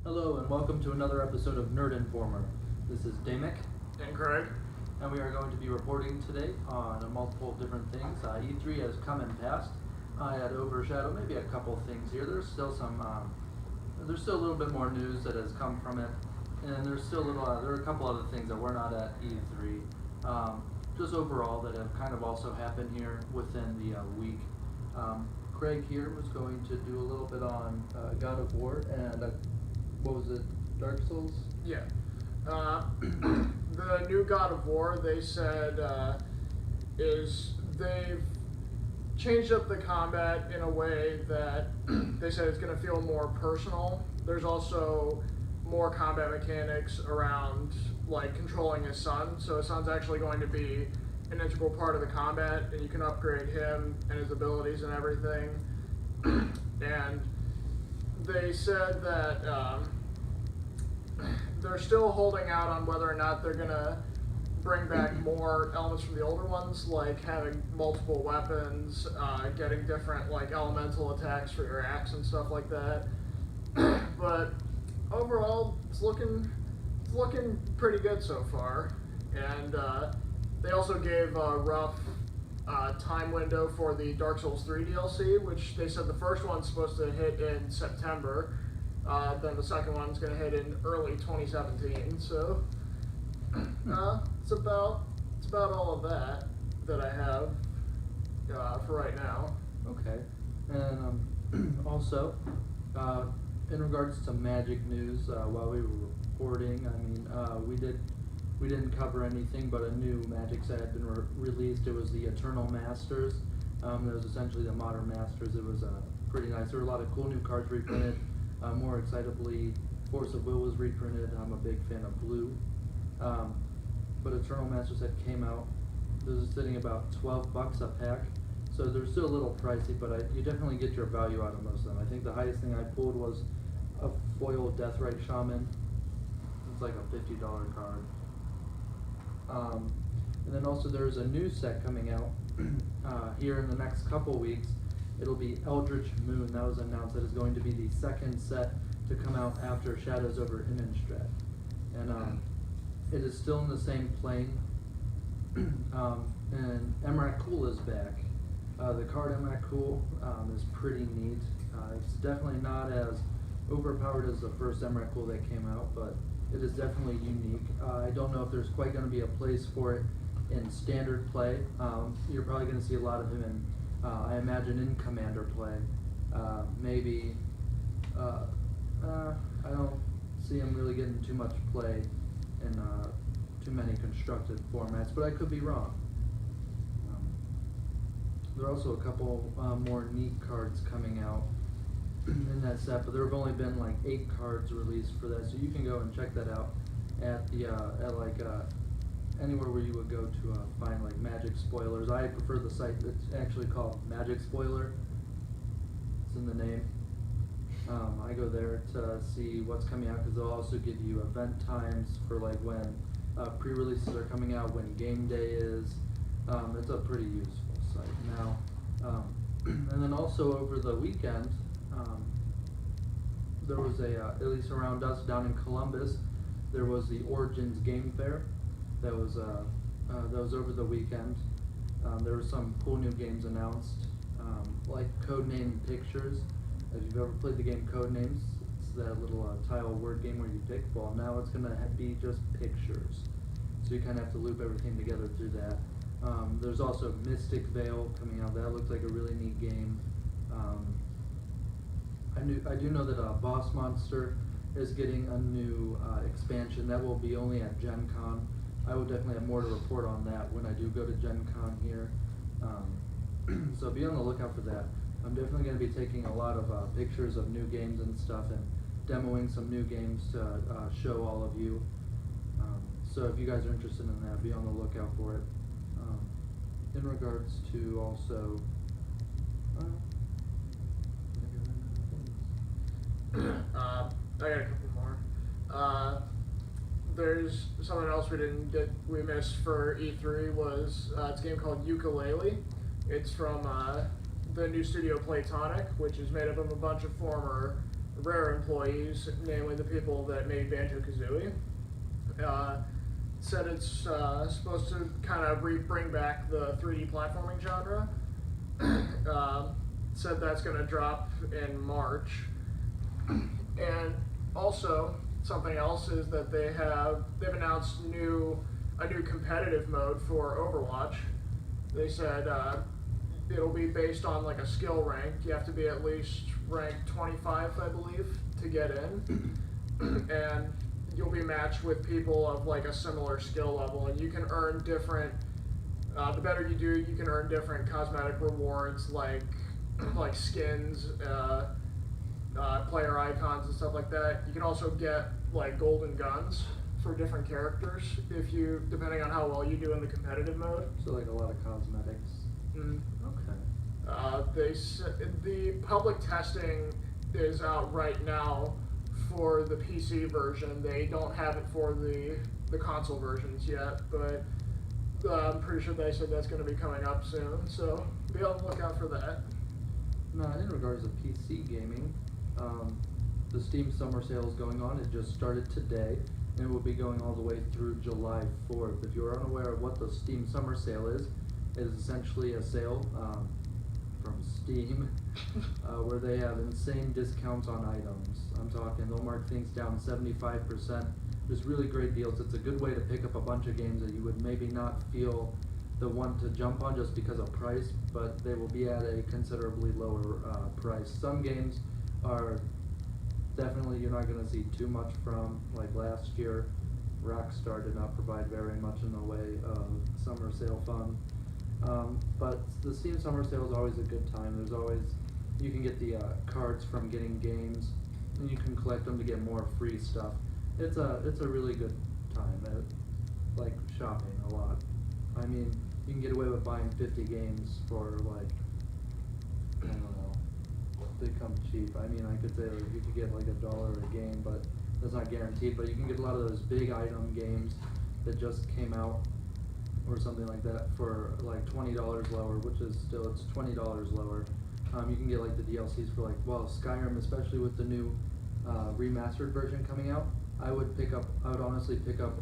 Hello and welcome to another episode of Nerd Informer. This is Damick, And Craig. and we are going to be reporting today on multiple different things. E3 has come and passed. I had overshadowed maybe a couple things here. There's still a little bit more news that has come from it, and there are a couple other things that were not at E3. Just overall that have kind of also happened here within the week. Craig here was going to do a little bit on God of War and what was it, Dark Souls? Yeah. The new God of War, they said, is they've changed up the combat in a way that they said it's going to feel more personal. There's also more combat mechanics around, like, controlling his son. So his son's actually going to be an integral part of the combat, and you can upgrade him and his abilities and everything. And they said that they're still holding out on whether or not they're going to bring back more elements from the older ones, like having multiple weapons, getting different like elemental attacks for your axe and stuff like that. But overall, it's looking pretty good so far. And they also gave a rough time window for the Dark Souls 3 DLC, which they said the first one's supposed to hit in September. Then the second one's going to hit in early 2017. So it's about all of that I have for right now. Okay, and also in regards to Magic news, while we were reporting, I mean, we didn't cover anything, but a new Magic set had been released. It was the Eternal Masters. That was essentially the Modern Masters. It was pretty nice. There were a lot of cool new cards reprinted. More excitably, Force of Will was reprinted. I'm a big fan of blue. But Eternal Masters set came out. This is sitting about $12 a pack. So they're still a little pricey, but you definitely get your value out of most of them. I think the highest thing I pulled was a foil Deathrite Shaman. It's like a $50 card. And then also there's a new set coming out here in the next couple weeks. It'll be Eldritch Moon. That was announced. That is going to be the second set to come out after Shadows over Innistrad. And it is still in the same plane. And Emrakul is back. The card Emrakul is pretty neat. It's definitely not as overpowered as the first Emrakul that came out, but it is definitely unique. I don't know if there's quite going to be a place for it in standard play. You're probably going to see a lot of him in, I imagine, in commander play. Maybe, I don't see him really getting too much play in too many constructed formats, but I could be wrong. There are also a couple more neat cards coming out in that set, but there have only been like 8 cards released for that, so you can go and check that out at the anywhere where you would go to find like Magic Spoilers. I prefer the site that's actually called Magic Spoiler. It's in the name. I go there to see what's coming out because they'll also give you event times for like when pre-releases are coming out, when game day is. It's a pretty useful site now. And then also over the weekend, there was at least around us down in Columbus, there was the Origins Game Fair. That was over the weekend. There were some cool new games announced, like Codename Pictures. If you've ever played the game Codenames, it's that little tile word game where you pick. Well, now it's going to be just pictures. So you kind of have to loop everything together through that. There's also Mystic Veil coming out. That looks like a really neat game. I do know that Boss Monster is getting a new expansion that will be only at Gen Con. I will definitely have more to report on that when I do go to Gen Con here. So be on the lookout for that. I'm definitely going to be taking a lot of pictures of new games and stuff and demoing some new games to show all of you. So if you guys are interested in that, be on the lookout for it. In regards to also... I got a couple more. There's something else we missed for E3 was it's a game called Yooka-Laylee. It's from the new studio Playtonic, which is made up of a bunch of former Rare employees, namely the people that made Banjo-Kazooie. Said it's supposed to kind of bring back the 3D platforming genre. Said that's going to drop in March. And also, something else is that they've announced a new competitive mode for Overwatch. They said it'll be based on like a skill rank. You have to be at least ranked 25, I believe, to get in. And you'll be matched with people of like a similar skill level, and you can earn different. The better you do, you can earn different cosmetic rewards like skins, player icons, and stuff like that. You can also get like golden guns for different characters depending on how well you do in the competitive mode. So like a lot of cosmetics. Mm. Okay. The public testing is out right now for the PC version. They don't have it for the console versions yet, but I'm pretty sure they said that's going to be coming up soon. So be on the lookout for that. Now, in regards to PC gaming, the Steam Summer Sale is going on. It just started today, and it will be going all the way through July 4th. If you're unaware of what the Steam Summer Sale is, it is essentially a sale from Steam where they have insane discounts on items. I'm talking, they'll mark things down 75%. Just really great deals. It's a good way to pick up a bunch of games that you would maybe not feel the one to jump on just because of price, but they will be at a considerably lower price. Some games are definitely you're not going to see too much from. Like last year, Rockstar did not provide very much in the way of summer sale fun. But the Steam Summer Sale is always a good time. There's always, you can get the cards from getting games, and you can collect them to get more free stuff. It's a really good time. I like shopping a lot. I mean, you can get away with buying 50 games for like, I don't know, they come cheap. I mean, I could say like you could get like $1 a game, but that's not guaranteed. But you can get a lot of those big item games that just came out or something like that for like $20 lower, which is still, it's $20 lower. You can get like the DLCs for like, well, Skyrim, especially with the new remastered version coming out. I would honestly pick up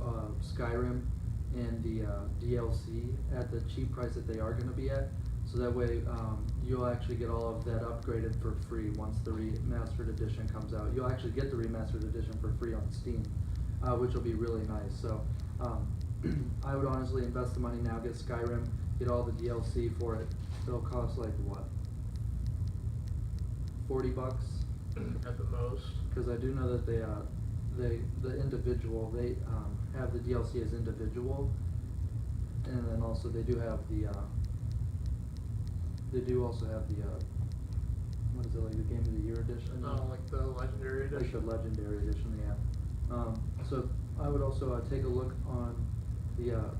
Skyrim and the DLC at the cheap price that they are going to be at, so that way you'll actually get all of that upgraded for free once the remastered edition comes out. You'll actually get the remastered edition for free on Steam, which will be really nice. So I would honestly invest the money now, get Skyrim, get all the DLC for it. It'll cost like what, $40 at the most. Because I do know that they have the DLC as individual, and then also they do have the what is it, like the Game of the Year edition? Oh, like the Legendary Edition. Like the Legendary Edition, yeah. So I would also take a look on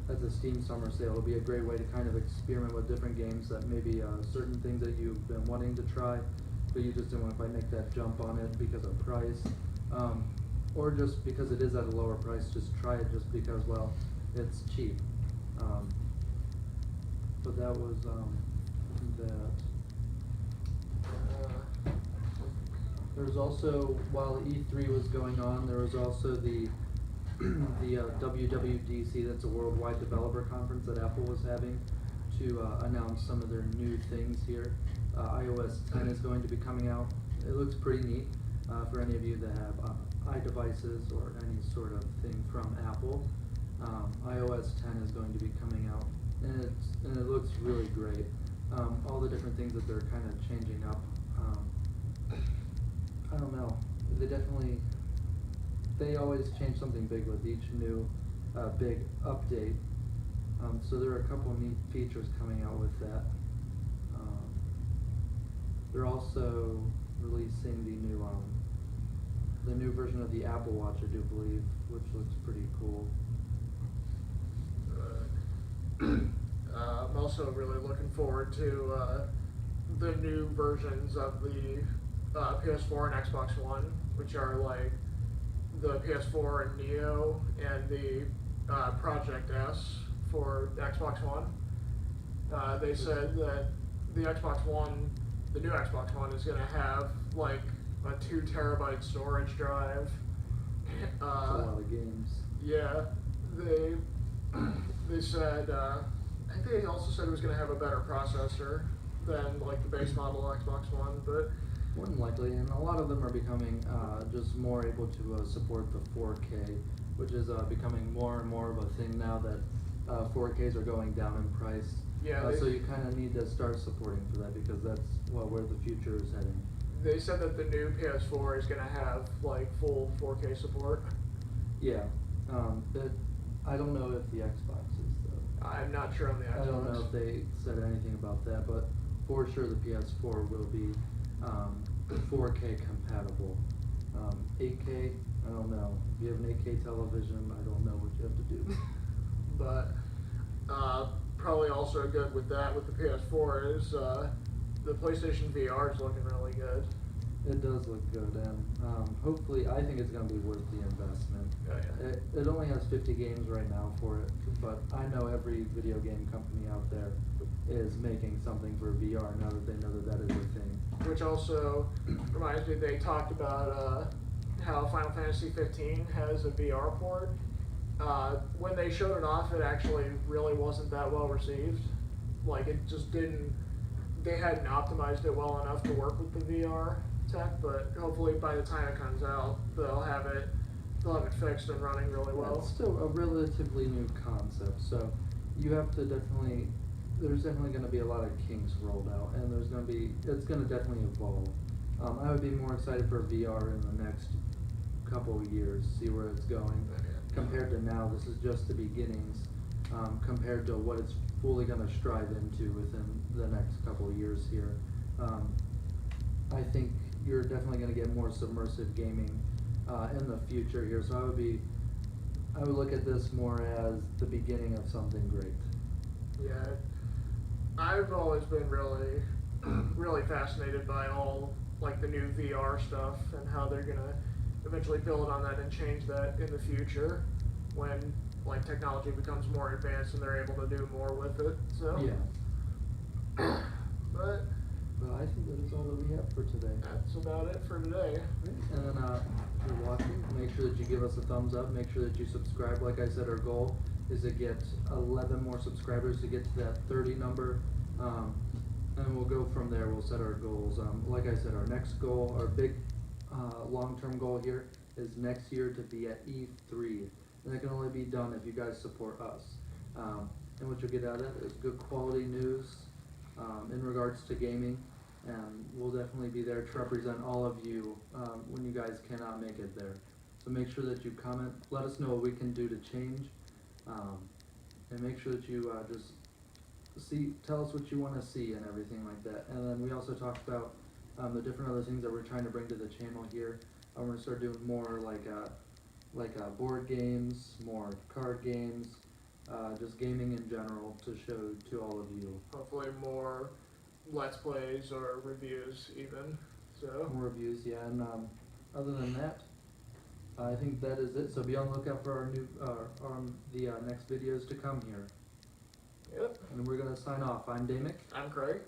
at the Steam Summer Sale. It'll be a great way to kind of experiment with different games that maybe certain things that you've been wanting to try, but you just didn't want to quite make that jump on it because of price. Or just because it is at a lower price, just try it just because, well, it's cheap. But that was that. There's also, while E3 was going on, there was also the WWDC, that's a worldwide developer conference that Apple was having to announce some of their new things here. iOS 10 is going to be coming out. It looks pretty neat for any of you that have iDevices or any sort of thing from Apple. iOS 10 is going to be coming out, and it looks really great. All the different things that they're kind of changing up. I don't know. They always change something big with each new big update. So there are a couple of neat features coming out with that. They're also releasing the new version of the Apple Watch, I do believe, which looks pretty cool. I'm also really looking forward to the new versions of the PS4 and Xbox One, which are like the PS4 and Neo and the Project S for the Xbox One. They said that the Xbox One, the new Xbox One, is going to have like a 2 terabyte storage drive. That's a lot of games. Yeah, they they said I think they also said it was going to have a better processor than like the base model Xbox One, but More than likely, and a lot of them are becoming just more able to support the 4K, which is becoming more and more of a thing now that 4Ks are going down in price. yeah, So you kind of need to start supporting for that because that's where the future is heading. they said that the new PS4 is going to have like full 4K support. Yeah, but I don't know if the Xbox is though. I'm not sure on the Xbox. I don't know if they said anything about that, but for sure the PS4 will be 4K compatible. 8K, I don't know. If you have an 8K television, I don't know what you have to do. But probably also good with that with the PS4 is the PlayStation VR is looking really good. It does look good, and hopefully, I think it's going to be worth the investment. Oh, yeah. It only has 50 games right now for it, but I know every video game company out there is making something for VR now that they know that is a thing. Which also reminds me, they talked about how Final Fantasy 15 has a VR port. When they showed it off, it actually really wasn't that well received. Like, it just didn't, they hadn't optimized it well enough to work with the VR tech, but hopefully by the time it comes out, they'll have it fixed and running really well. It's still a relatively new concept, so you have to definitely, there's definitely going to be a lot of kinks rolled out, and it's going to definitely evolve. I would be more excited for VR in the next couple of years, see where it's going. Compared to now, this is just the beginnings, compared to what it's fully going to strive into within the next couple of years here. I think you're definitely going to get more submersive gaming in the future here, so I would look at this more as the beginning of something great. Yeah, I've always been really, really fascinated by all like the new VR stuff and how they're gonna eventually build on that and change that in the future when like technology becomes more advanced and they're able to do more with it. So Yeah. but Well, I think that is all that we have for today. that's about it for today. And then if you're watching, make sure that you give us a thumbs up. Make sure that you subscribe. Like I said, our goal is to get 11 more subscribers to get to that 30 number. And we'll go from there. We'll set our goals. Like I said, our next goal, our big long-term goal here is next year to be at E3. And that can only be done if you guys support us. And what you'll get out of it is good quality news in regards to gaming. And we'll definitely be there to represent all of you when you guys cannot make it there. So make sure that you comment, let us know what we can do to change, and make sure that you just tell us what you want to see and everything like that. And then we also talked about the different other things that we're trying to bring to the channel here. We're going to start doing more like board games, more card games, just gaming in general to show to all of you. Hopefully more Let's Plays or reviews even. So More reviews, yeah. And other than that, I think that is it. So be on the lookout for the next videos to come here. yep. And we're gonna sign off. I'm Damick. I'm Craig.